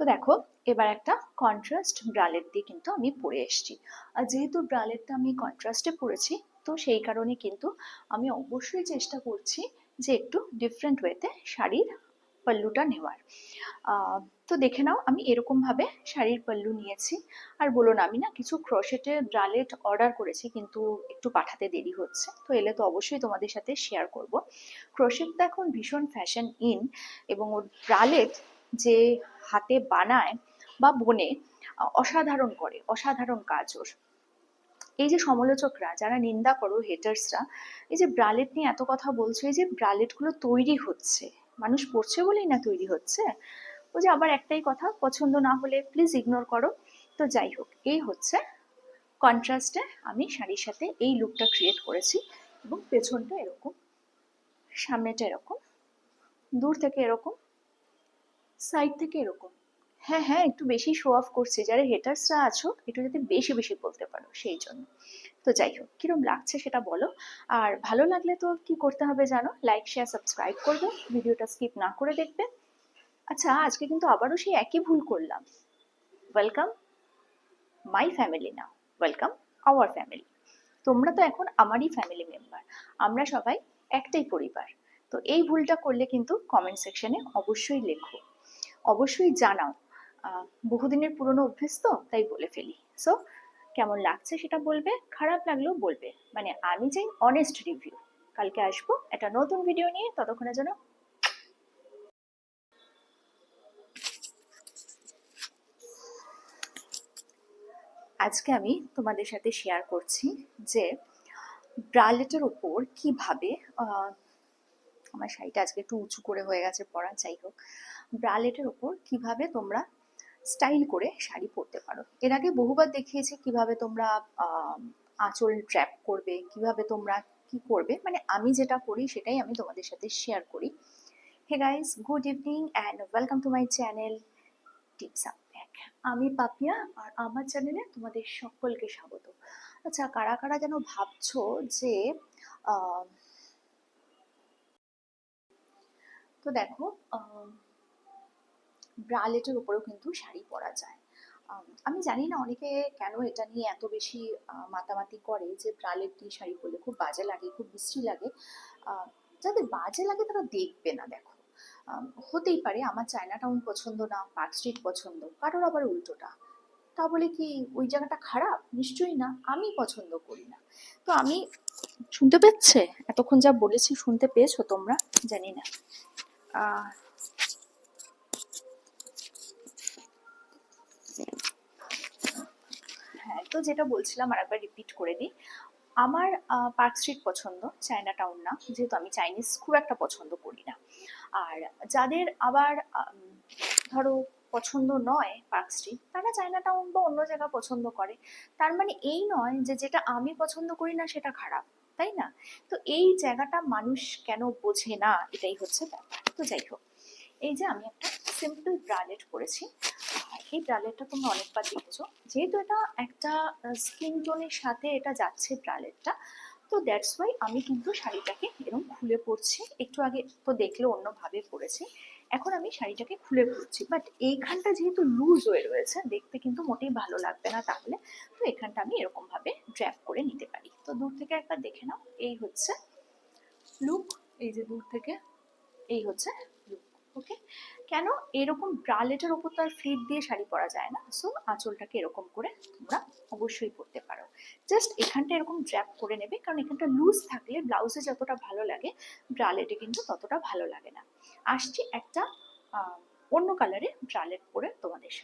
তো দেখো, এবার একটা কন্ট্রাস্ট ব্রালেট দিয়ে কিন্তু আমি পরে এসেছি। আর যেহেতু ব্রালেটটা আমি কন্ট্রাস্টে পরেছি, তো সেই কারণে কিন্তু আমি অবশ্যই চেষ্টা করছি যে একটু ডিফারেন্ট ওয়েতে শাড়ির পাল্লুটা নেওয়ার। তো দেখে নাও, আমি এরকম ভাবে শাড়ির পাল্লু নিয়েছি। আর বলো না, আমি না কিছু ক্রোশেটের ব্রালেট অর্ডার করেছি, কিন্তু একটু পাঠাতে দেরি হচ্ছে, তো এলে তো অবশ্যই তোমাদের সাথে শেয়ার করব। ক্রোশেটটা এখন ভীষণ ফ্যাশন ইন, এবং ওর ব্রালেট যে হাতে বানায় বা বোনে, অসাধারণ করে, অসাধারণ কাজ ওর। এই যে সমালোচকরা যারা নিন্দা করো, হেটার্সরা, এই যে ব্রালেট নিয়ে এত কথা বলছো, এই যে ব্রালেট গুলো তৈরি হচ্ছে, মানুষ পড়ছে বলেই না তৈরি হচ্ছে। ও যে আবার একটাই কথা, পছন্দ না হলে প্লিজ ইগনোর করো। তো যাই হোক, এই হচ্ছে কন্ট্রাস্টে আমি শাড়ির সাথে এই লুকটা ক্রিয়েট করেছি। এবং পেছনটা এরকম, সামনেটা এরকম, দূর থেকে এরকম, সাইড থেকে এরকম। হ্যাঁ হ্যাঁ, একটু বেশি শো অফ করছি, যারা হেটার্সরা আছো একটু যদি বেশি বেশি বলতে পারো সেই জন্য। তো যাই হোক, কিরম লাগছে সেটা বলো। আর ভালো লাগলে তো কি করতে হবে জানো, লাইক শেয়ার সাবস্ক্রাইব করবে, ভিডিওটা স্কিপ না করে দেখবে। আচ্ছা, আজকে কিন্তু আবারও সেই একই ভুল করলাম। ওয়েলকাম মাই ফ্যামিলি না, ওয়েলকাম আওয়ার ফ্যামিলি। তোমরা তো এখন আমারই ফ্যামিলি মেম্বার, আমরা সবাই একটাই পরিবার। তো এই ভুলটা করলে কিন্তু কমেন্ট সেকশনে অবশ্যই লেখো, অবশ্যই জানাও। বহুদিনের পুরনো অভ্যেস তো, তাই বলে ফেলি। সো কেমন লাগছে সেটা বলবে, খারাপ লাগলেও বলবে, মানে আমি চাই অনেস্ট রিভিউ। কালকে আসবো একটা নতুন ভিডিও নিয়ে, ততক্ষণে যেন আজকে আমি তোমাদের সাথে শেয়ার করছি যে ব্রালেটের উপর কিভাবে আমার শাড়িটা আজকে একটু উঁচু করে হয়ে গেছে পরা, যাই হোক, ব্রালেটের উপর কিভাবে তোমরা স্টাইল করে শাড়ি পরতে পারো। এর আগে বহুবার দেখিয়েছি কিভাবে তোমরা আঁচল ট্র্যাপ করবে, কিভাবে তোমরা কি করবে, মানে আমি যেটা করি সেটাই আমি তোমাদের সাথে শেয়ার করি। Hey guys, good evening and welcome to my channel tips up back. আমি পাপিয়া, আর আমার চ্যানেলে তোমাদের সকলকে স্বাগত। আচ্ছা, কারা কারা যেন ভাবছো যে তো দেখো, ব্রালেটের উপরেও কিন্তু শাড়ি পরা যায়। আমি জানি না অনেকে কেন এটা নিয়ে এত বেশি মাতামাতি করে যে ব্রালেট দিয়ে শাড়ি পরলে খুব বাজে লাগে, খুব বিশ্রী লাগে। যাদের বাজে লাগে তারা দেখবে না। দেখো, হতেই পারে আমার চায়না টাউন পছন্দ না, পার্ক স্ট্রিট পছন্দ, কারোর আবার উল্টোটা। তা বলে কি ওই জায়গাটা খারাপ? নিশ্চয়ই না, আমি পছন্দ করি না। তো আমি, শুনতে পেয়েছে এতক্ষণ যা বলেছি, শুনতে পেয়েছো তোমরা? জানি না। আহ হ্যাঁ, তো যেটা বলছিলাম আরেকবার রিপিট করে দিই। আমার পার্ক স্ট্রিট পছন্দ, চায়না টাউন না, যেহেতু আমি চাইনিজ খুব একটা পছন্দ করি না। আর যাদের আবার ধরো পছন্দ নয় পার্ক স্ট্রিট, তারা চায়না টাউন বা অন্য জায়গা পছন্দ করে। তার মানে এই নয় যে যেটা আমি পছন্দ করি না সেটা খারাপ, তাই না? তো এই জায়গাটা মানুষ কেন বোঝে না, এটাই হচ্ছে ব্যাপার। তো যাই হোক, এই যে আমি একটা সিম্পল ব্রালেট পরেছি। আর এই ব্রালেটটা তোমরা অনেকবার দেখেছো, যেহেতু এটা একটা স্কিন টোনের সাথে এটা যাচ্ছে ব্রালেটটা, তো দ্যাটস ওয়াই আমি কিন্তু শাড়িটাকে এরকম খুলে পরছি। একটু আগে তো দেখলে অন্যভাবে পরেছি, এখন আমি শাড়িটাকে খুলে পরছি। বাট এইখানটা যেহেতু লুজ হয়ে রয়েছে, দেখতে কিন্তু মোটেই ভালো লাগবে না তাহলে। তো এখানটা আমি এরকম ভাবে ড্র্যাপ করে নিতে পারি। তো দূর থেকে একবার দেখে নাও, এই হচ্ছে লুক। এই যে দূর থেকে, এই হচ্ছে লুক। ওকে, কেন এরকম ব্রালেটের ওপর তো আর ফ্লিপ দিয়ে শাড়ি পরা যায় না, সো আঁচলটাকে এরকম করে তোমরা অবশ্যই পরতে পারো। জাস্ট এখানটা এরকম ড্র্যাপ করে নেবে, কারণ এখানটা লুজ থাকলে ব্লাউজে যতটা ভালো লাগে ব্রালেটে কিন্তু ততটা ভালো লাগে না। আসছি একটা অন্য কালারে ব্রালেট পরে তোমাদের সাথে।